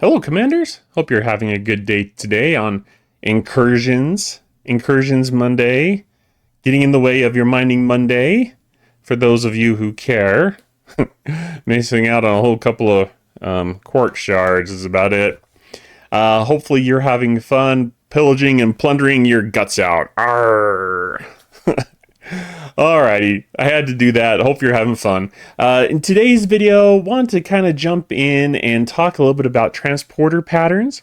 Hello, Commanders. Hope you're having a good day today on Incursions Monday, getting in the way of your mining Monday. For those of you who care, missing out on a whole couple of quark shards is about it. Hopefully you're having fun pillaging and plundering your guts out. Arrgh. Alrighty, I had to do that. Hope you're having fun. In today's video, want to kind of jump in and talk a little bit about transporter patterns.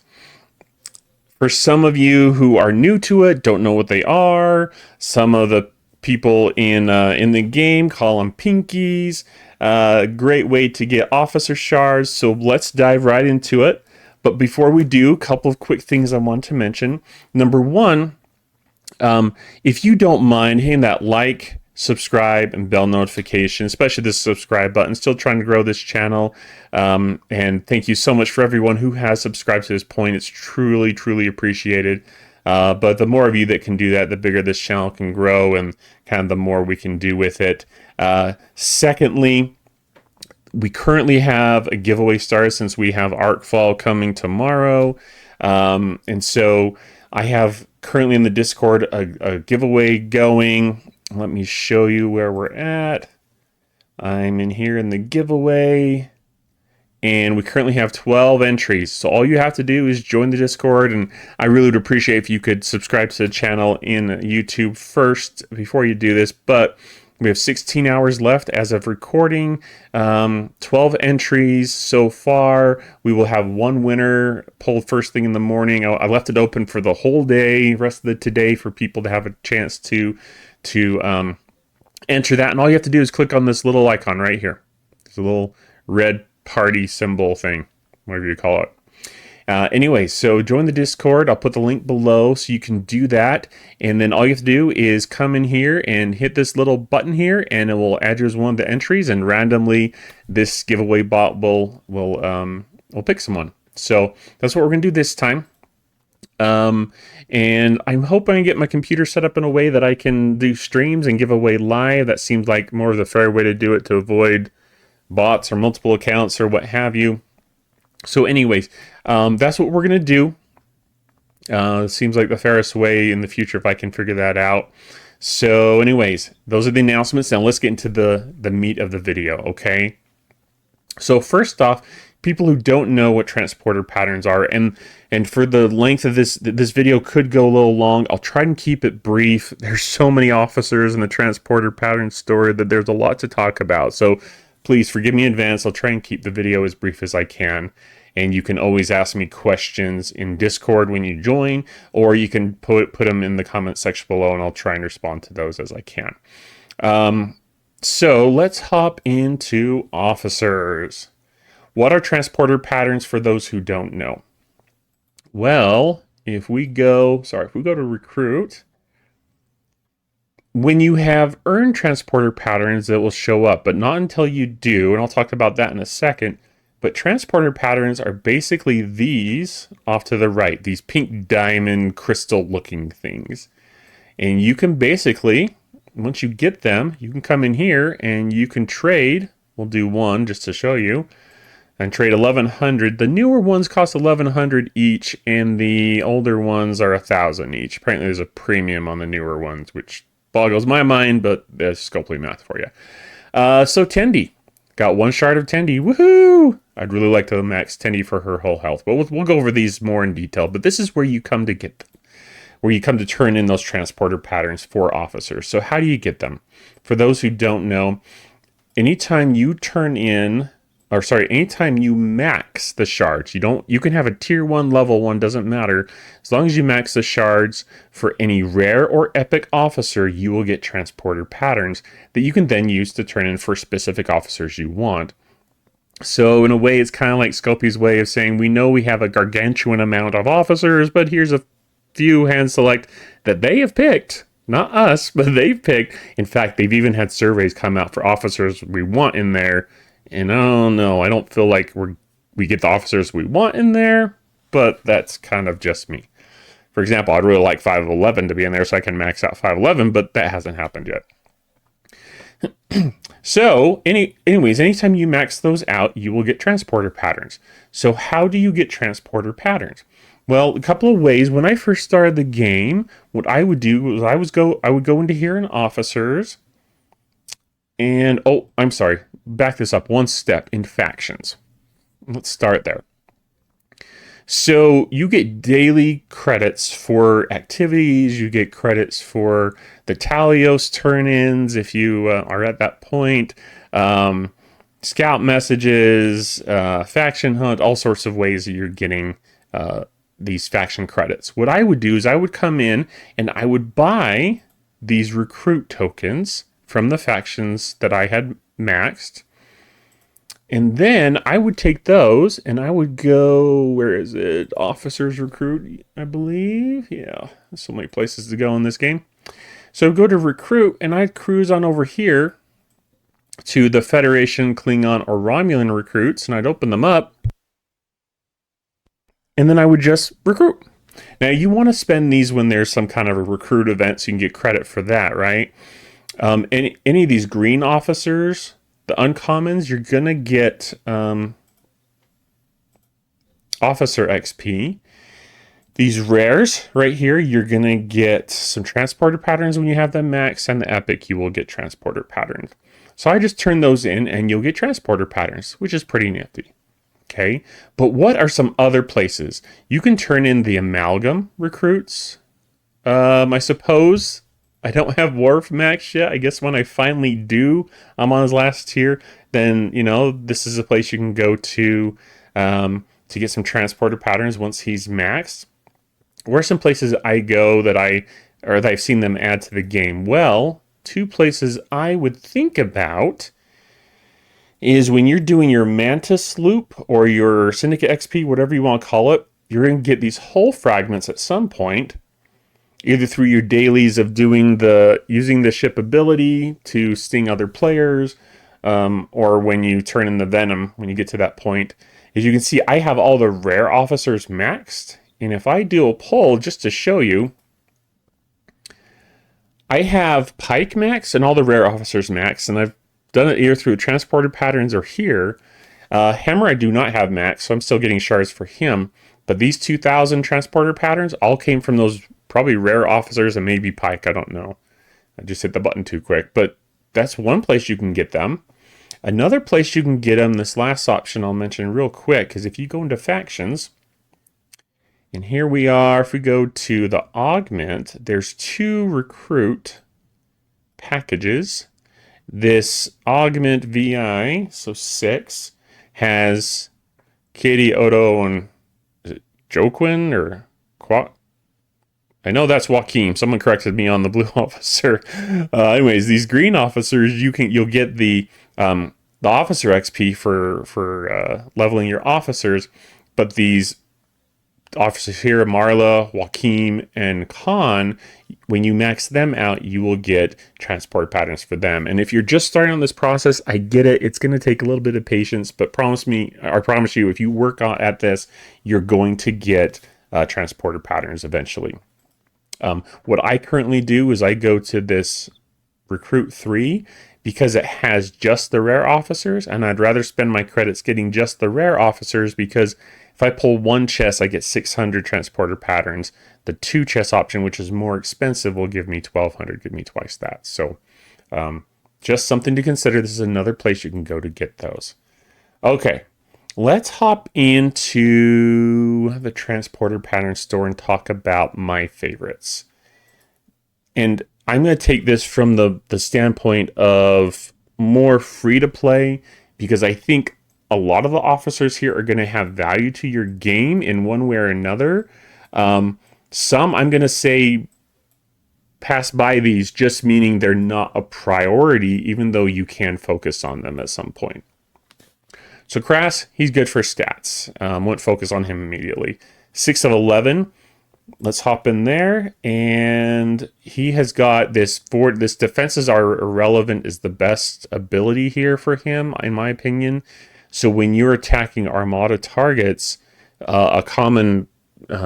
For some of you who are new to it, don't know what they are. Some of the people in the game call them pinkies. Great way to get officer shards. So let's dive right into it. But before we do, a couple of quick things I want to mention. Number one, if you don't mind hitting that like, subscribe, and bell notification, especially this subscribe button. Still trying to grow this channel. And thank you so much for everyone who has subscribed to this point. It's truly, truly appreciated. But the more of you that can do that, the bigger this channel can grow and kind of the more we can do with it. Secondly, we currently have a giveaway started since we have Arcfall coming tomorrow. And so I have currently in the Discord a giveaway going. Let me show you where we're at. I'm in here in the giveaway. And we currently have 12 entries. So all you have to do is join the Discord. And I really would appreciate if you could subscribe to the channel in YouTube first before you do this. But we have 16 hours left as of recording. 12 entries so far. We will have one winner pulled first thing in the morning. I left it open for the whole day, rest of the today, for people to have a chance to enter that. And all you have to do is click on this little icon right here. It's a little red party symbol thing, whatever you call it. Anyway, so join the Discord. I'll put the link below so you can do that. And then all you have to do is come in here and hit this little button here, and it will add you as one of the entries. And randomly, this giveaway bot will pick someone. So that's what we're gonna do this time. And I'm hoping I get my computer set up in a way that I can do streams and give away live. That seems like more of the fair way to do it to avoid bots or multiple accounts or what have you. So anyways, that's what we're going to do. Seems like the fairest way in the future if I can figure that out. So anyways, those are the announcements. Now let's get into the meat of the video, okay? So first off, people who don't know what transporter patterns are, and for the length of this video could go a little long. I'll try and keep it brief. There's so many officers in the transporter pattern story that there's a lot to talk about. So please forgive me in advance. I'll try and keep the video as brief as I can. And you can always ask me questions in Discord when you join, or you can put them in the comment section below, and I'll try and respond to those as I can. So let's hop into officers. What are transporter patterns for those who don't know? Well, if we go to recruit, when you have earned transporter patterns, it will show up, but not until you do, and I'll talk about that in a second. But transporter patterns are basically these off to the right, these pink diamond crystal looking things. And you can basically, once you get them, you can come in here and you can trade. We'll do one just to show you. And trade 1,100. The newer ones cost 1,100 each, and the older ones are 1,000 each. Apparently there's a premium on the newer ones, which boggles my mind, but there's Scopely math for you. So Tendi. Got one shard of Tendi. Woohoo! I'd really like to max Tendi for her whole health. But we'll go over these more in detail. But this is where you come to get them. Where you come to turn in those transporter patterns for officers. So how do you get them? For those who don't know, anytime you anytime you max the shards, you can have a tier 1, level 1, doesn't matter. As long as you max the shards for any rare or epic officer, you will get transporter patterns that you can then use to turn in for specific officers you want. So in a way, it's kind of like Scopey's way of saying, we know we have a gargantuan amount of officers, but here's a few hand select that they have picked. Not us, but they've picked. In fact, they've even had surveys come out for officers we want in there. And oh no, I don't feel like we get the officers we want in there, but that's kind of just me. For example, I'd really like 511 to be in there so I can max out 511, but that hasn't happened yet. So anyways, anytime you max those out, you will get transporter patterns. So how do you get transporter patterns? Well, a couple of ways. When I first started the game, what I would do was I would go into here in officers, and oh, I'm sorry, back this up one step in factions. Let's start there. So you get daily credits for activities. You get credits for the Talios turn-ins if you are at that point. Scout messages, faction hunt, all sorts of ways that you're getting these faction credits. What I would do is I would come in and I would buy these recruit tokens from the factions that I had maxed. And then I would take those and I would go, where is it? Officers recruit, I believe. Yeah, there's so many places to go in this game. So go to recruit and I'd cruise on over here to the Federation, Klingon, or Romulan recruits, and I'd open them up. And then I would just recruit. Now you want to spend these when there's some kind of a recruit event so you can get credit for that, right? Any of these green officers, the uncommons, you're going to get officer XP. These rares right here, you're going to get some transporter patterns when you have them maxed, and the epic, you will get transporter patterns. So I just turn those in and you'll get transporter patterns, which is pretty nifty. Okay, but what are some other places? You can turn in the amalgam recruits. I suppose I don't have Worf max yet. I guess when I finally do, I'm on his last tier, then, you know, this is a place you can go to get some transporter patterns once he's maxed. Where are some places I go that I've seen them add to the game? Well, two places I would think about is when you're doing your Mantis loop or your Syndicate XP, whatever you want to call it, you're going to get these hull fragments at some point, either through your dailies of using the ship ability to sting other players, or when you turn in the Venom, when you get to that point. As you can see, I have all the rare officers maxed, and if I do a poll just to show you, I have Pike max and all the rare officers max, and I've done it either through transported patterns or here. Hammer I do not have max, so I'm still getting shards for him. But these 2,000 transporter patterns all came from those probably rare officers and maybe Pike, I don't know. I just hit the button too quick. But that's one place you can get them. Another place you can get them, this last option I'll mention real quick, is if you go into factions, and here we are, if we go to the augment, there's 2 recruit packages. This augment VI, so 6, has Katie, Odo, and is it Joaquin or Quat? I know that's Joaquin. Someone corrected me on the blue officer. Anyways, these green officers, you'll get the officer XP for leveling your officers, but these officers here, Marla, Joaquin, and Khan, when you max them out, you will get transport patterns for them. And if you're just starting on this process, I get it. It's going to take a little bit of patience, but I promise you, if you work at this, you're going to get transporter patterns eventually. What I currently do is I go to this Recruit 3 because it has just the rare officers, and I'd rather spend my credits getting just the rare officers because if I pull one chest, I get 600 transporter patterns. The 2 chest option, which is more expensive, will give me 1,200, give me twice that. So just something to consider. This is another place you can go to get those. Okay, let's hop into the transporter pattern store and talk about my favorites. And I'm going to take this from the standpoint of more free to play, because I think a lot of the officers here are going to have value to your game in one way or another. Some I'm going to say pass by these, just meaning they're not a priority, even though you can focus on them at some point. So Crass, he's good for stats. Won't focus on him immediately. 6 of 11. Let's hop in there, and he has got this defenses are irrelevant is the best ability here for him, in my opinion. So when you're attacking Armada targets, a common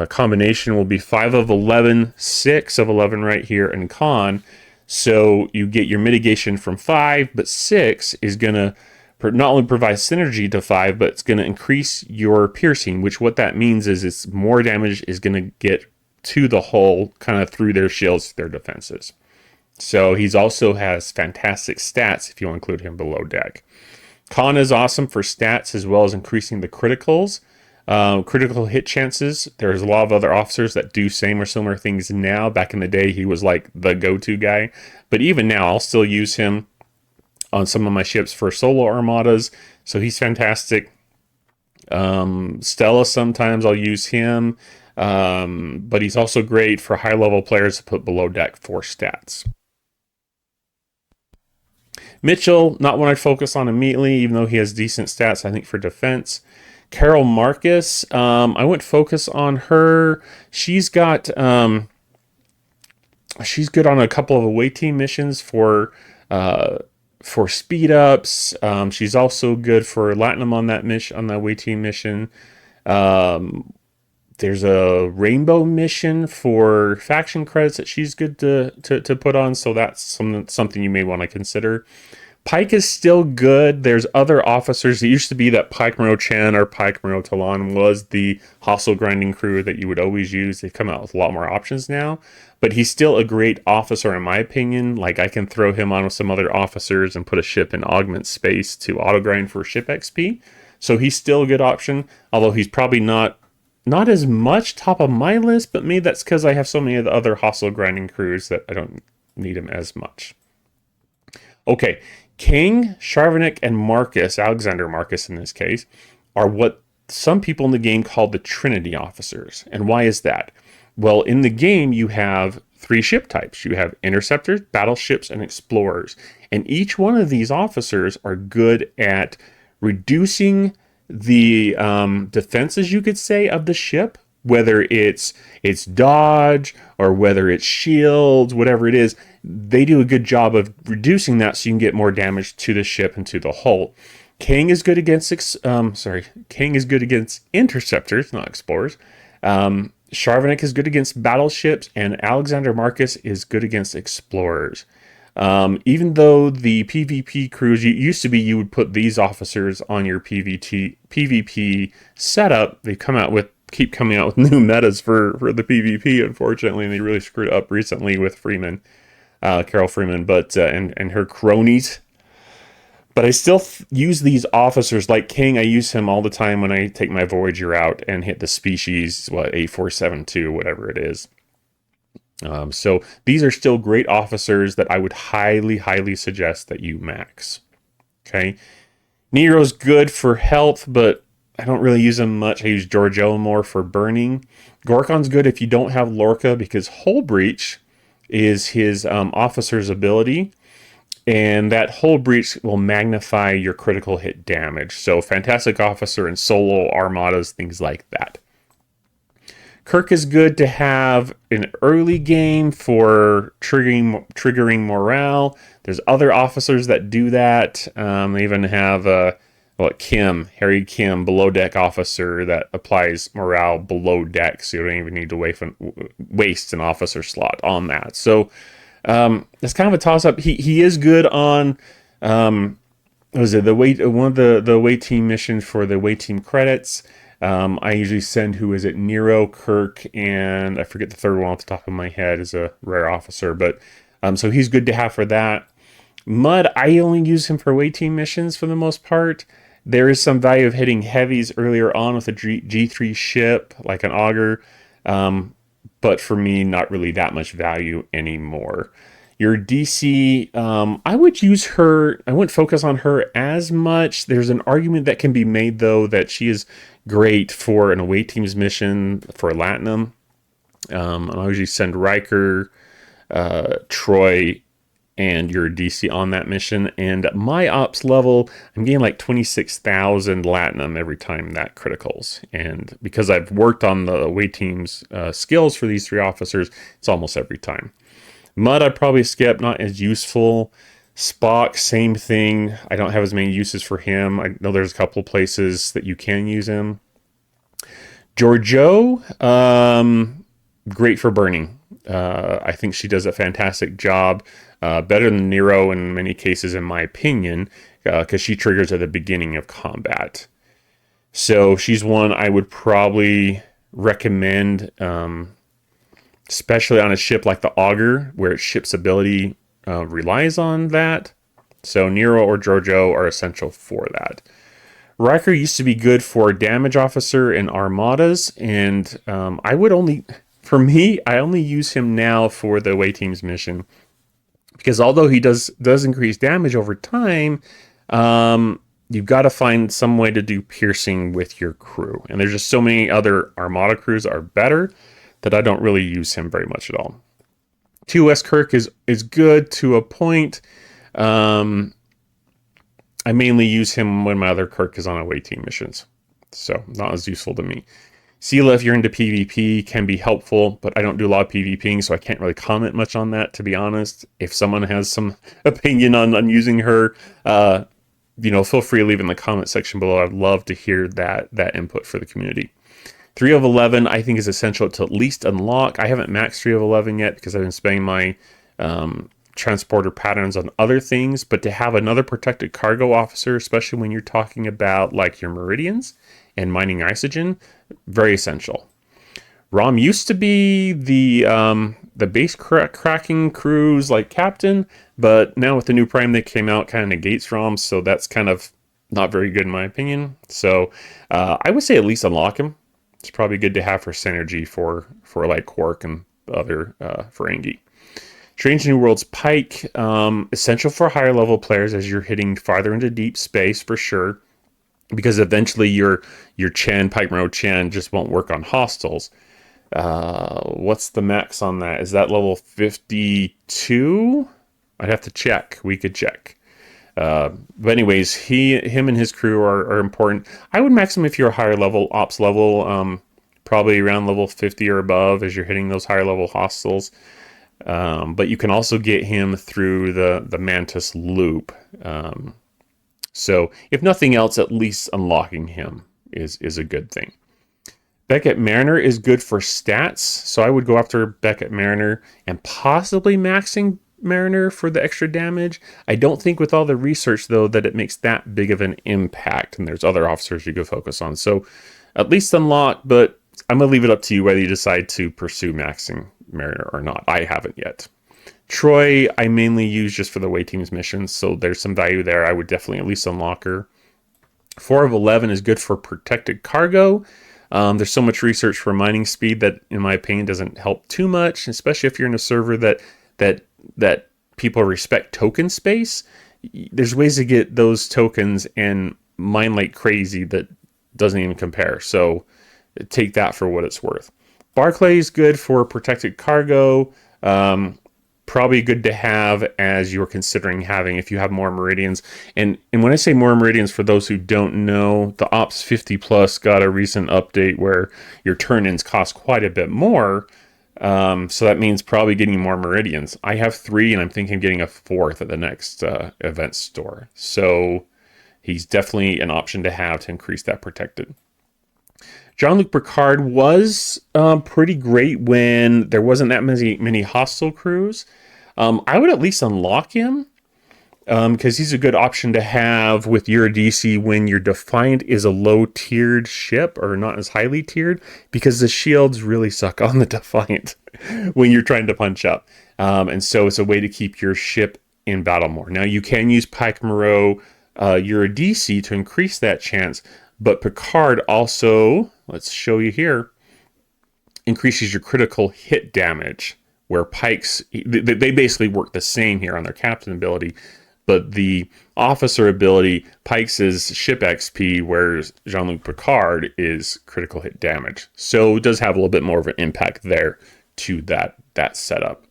combination will be 5 of 11, 6 of 11 right here, and Con. So you get your mitigation from 5, but 6 is going to not only provide synergy to 5, but it's going to increase your piercing, which what that means is it's more damage is going to get to the hull, kind of through their shields, their defenses. So he's also has fantastic stats if you include him below deck. Con is awesome for stats as well as increasing the criticals. Critical hit chances. There's a lot of other officers that do same or similar things now. Back in the day, he was like the go-to guy. But even now, I'll still use him on some of my ships for solo armadas. So he's fantastic. Stella, sometimes I'll use him. But he's also great for high-level players to put below deck for stats. Mitchell, not one I'd focus on immediately, even though he has decent stats, I think, for defense. Carol Marcus, I wouldn't focus on her. She's got, she's good on a couple of away team missions for speed ups. She's also good for Latinum on that mission, on the away team mission. There's a rainbow mission for faction credits that she's good to put on, so that's something you may want to consider. Pike is still good. There's other officers. It used to be that Pike Monroe Chen or Pike Monroe Talon was the hostile grinding crew that you would always use. They've come out with a lot more options now, but he's still a great officer in my opinion. Like, I can throw him on with some other officers and put a ship in augment space to auto grind for ship XP. So he's still a good option, although he's probably not as much top of my list, but maybe that's because I have so many of the other hostile grinding crews that I don't need him as much. Okay, King, Charvinick, and Marcus, Alexander Marcus in this case, are what some people in the game call the Trinity officers. And why is that? Well, in the game, you have 3 ship types. You have interceptors, battleships, and explorers. And each one of these officers are good at reducing the defenses, you could say, of the ship, whether it's dodge or whether it's shields, whatever it is. They do a good job of reducing that so you can get more damage to the ship and to the hull. King is good against King is good against interceptors, not explorers. Charvinick is good against battleships, and Alexander Marcus is good against explorers. Even though the PvP crews, used to be you would put these officers on your PvP setup, they keep coming out with new metas for the PvP, unfortunately, and they really screwed up recently with Freeman, Carol Freeman, but and her cronies. But I still use these officers like King. I use him all the time when I take my Voyager out and hit the species, 8472, whatever it is. So these are still great officers that I would highly, highly suggest that you max. Okay. Nero's good for health, but I don't really use him much. I use Giorgio more for burning. Gorkon's good if you don't have Lorca, because Hull Breach is his officer's ability. And that Hull Breach will magnify your critical hit damage. So fantastic officer in solo armadas, things like that. Kirk is good to have an early game for triggering morale. There's other officers that do that. They even have Harry Kim, below deck officer that applies morale below deck, so you don't even need to waste an officer slot on that. So it's kind of a toss up. He is good on one of the away team missions for the away team credits. I usually send, Nero, Kirk, and I forget the third one off the top of my head, is a rare officer, but so he's good to have for that. Mud, I only use him for away team missions for the most part. There is some value of hitting heavies earlier on with a G3 ship, like an auger, but for me, not really that much value anymore. Your DC, I would use her. I wouldn't focus on her as much. There's an argument that can be made, though, that she is great for an away team's mission for Latinum. I usually send Riker, Troy, and your DC on that mission. And at my ops level, I'm getting like 26,000 Latinum every time that criticals. And because I've worked on the away team's skills for these 3 officers, it's almost every time. Mud, I'd probably skip, not as useful. Spock, same thing. I don't have as many uses for him. I know there's a couple of places that you can use him. Giorgio, great for burning. I think she does a fantastic job. Better than Nero in many cases, in my opinion, because she triggers at the beginning of combat. So she's one I would probably recommend, especially on a ship like the Augur, where its ship's ability relies on that. So Nero or Giorgio are essential for that. Riker used to be good for damage officer in armadas, and I only use him now for the away team's mission, because although he does increase damage over time, you've got to find some way to do piercing with your crew, and there's just so many other armada crews are better that I don't really use him very much at all. TOS Kirk is good to a point. I mainly use him when my other Kirk is on away team missions, so not as useful to me. Sela, if you're into PvP, can be helpful, but I don't do a lot of PvPing, so I can't really comment much on that, to be honest. If someone has some opinion on using her, feel free to leave in the comment section below. I'd love to hear that input for the community. 3 of 11, I think, is essential to at least unlock. I haven't maxed 3 of 11 yet because I've been spending my transporter patterns on other things, but to have another protected cargo officer, especially when you're talking about like your meridians and mining isogen, very essential. Rom used to be the base cracking crews like captain, but now with the new prime that came out, kind of negates Rom, so that's kind of not very good in my opinion. So I would say at least unlock him. It's probably good to have for synergy for like Quark and other Ferengi. Strange New Worlds Pike, essential for higher level players as you're hitting farther into deep space for sure, because eventually your Chen, Pike Monroe Chen, just won't work on hostiles. What's the max on that? Is that level 52? I'd have to check. We could check. But anyways, him and his crew are important. I would max him if you're a higher level, ops level, probably around level 50 or above as you're hitting those higher level hostiles. But you can also get him through the Mantis loop. So if nothing else, at least unlocking him is a good thing. Beckett Mariner is good for stats, so I would go after Beckett Mariner and possibly maxing Mariner for the extra damage. I don't think with all the research, though, that it makes that big of an impact, and there's other officers you could focus on. So at least unlock, but I'm going to leave it up to you whether you decide to pursue maxing Mariner or not. I haven't yet. Troy, I mainly use just for the away team's missions, so there's some value there. I would definitely at least unlock her. 4 of 11 is good for protected cargo. There's so much research for mining speed that, in my opinion, doesn't help too much, especially if you're in a server that people respect token space. There's ways to get those tokens and mine like crazy that doesn't even compare. So take that for what it's worth. Barclay is good for protected cargo. Probably good to have as you're considering having if you have more meridians. And when I say more meridians, for those who don't know, the Ops 50 Plus got a recent update where your turn-ins cost quite a bit more. So that means probably getting more meridians. I have 3 and I'm thinking of getting a 4th at the next event store. So he's definitely an option to have to increase that protected. Jean-Luc Picard was pretty great when there wasn't that many hostile crews. I would at least unlock him because he's a good option to have with Eurydice when your Defiant is a low-tiered ship or not as highly tiered, because the shields really suck on the Defiant when you're trying to punch up. And so it's a way to keep your ship in battle more. Now, you can use Pike Moreau Eurydice to increase that chance, but Picard also, let's show you here, increases your critical hit damage, where Pike's, they basically work the same here on their captain ability, but the officer ability, Pike's is ship XP, whereas Jean-Luc Picard is critical hit damage. So it does have a little bit more of an impact there to that setup.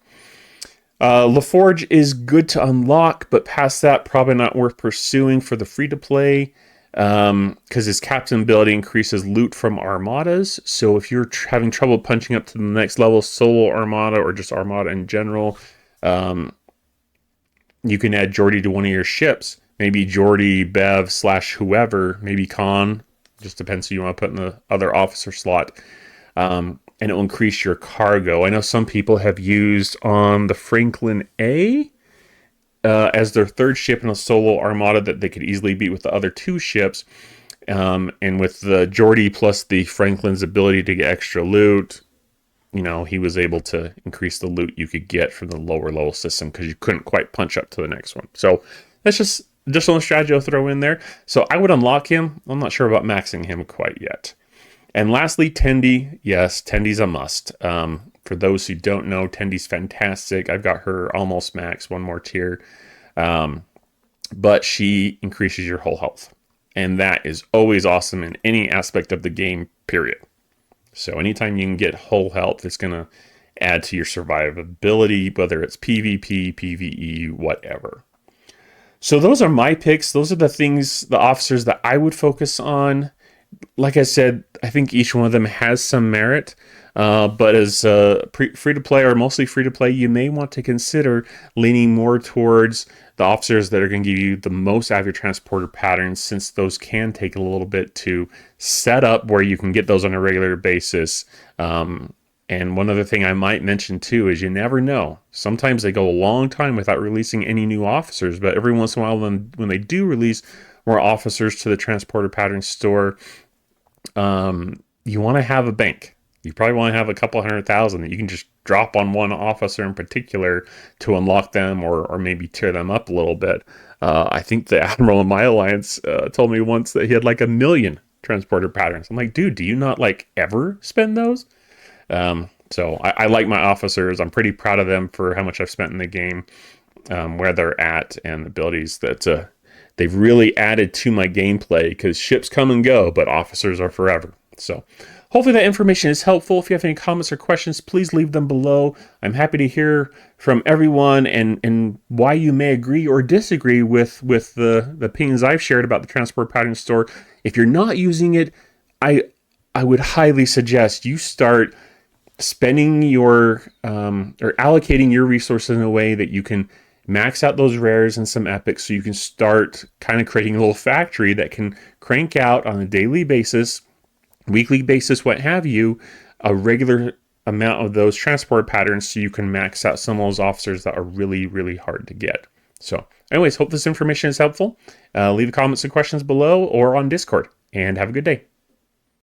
LaForge is good to unlock, but past that, probably not worth pursuing for the free-to-play. Because his captain ability increases loot from armadas. So if you're having trouble punching up to the next level, solo armada or just armada in general, you can add Geordi to one of your ships. Maybe Geordi, Bev / whoever, maybe Khan. Just depends who you want to put in the other officer slot. And it will increase your cargo. I know some people have used on the Franklin A. as their third ship in a solo armada that they could easily beat with the other two ships. And with the Geordie plus the Franklin's ability to get extra loot, he was able to increase the loot you could get from the lower level system because you couldn't quite punch up to the next one. So that's just additional strategy I'll throw in there. So I would unlock him. I'm not sure about maxing him quite yet. And lastly, Tendi. Yes, Tendi's a must. For those who don't know, Tendi's fantastic. I've got her almost max, one more tier. But she increases your whole health. And that is always awesome in any aspect of the game, period. So anytime you can get whole health, it's going to add to your survivability, whether it's PvP, PvE, whatever. So those are my picks. Those are the things, the officers that I would focus on. Like I said, I think each one of them has some merit. But as free-to-play or mostly free-to-play, you may want to consider leaning more towards the officers that are going to give you the most out of your transporter patterns, since those can take a little bit to set up where you can get those on a regular basis. And one other thing I might mention too is you never know. Sometimes they go a long time without releasing any new officers, but every once in a while when they do release more officers to the transporter pattern store, you want to have a bank. You probably want to have a couple 100,000 that you can just drop on one officer in particular to unlock them or maybe tear them up a little bit. I think the Admiral in my alliance told me once that he had like 1 million transporter patterns. I'm like, dude, do you not like ever spend those? So I like my officers. I'm pretty proud of them for how much I've spent in the game, where they're at, and the abilities that they've really added to my gameplay, because ships come and go, but officers are forever. So hopefully that information is helpful. If you have any comments or questions, please leave them below. I'm happy to hear from everyone and why you may agree or disagree with the opinions I've shared about the transport pattern store. If you're not using it, I would highly suggest you start spending your or allocating your resources in a way that you can max out those rares and some epics, so you can start kind of creating a little factory that can crank out on a daily basis, weekly basis, what have you, a regular amount of those transport patterns, so you can max out some of those officers that are really, really hard to get. So anyways, hope this information is helpful. Leave comments and questions below or on Discord, and have a good day.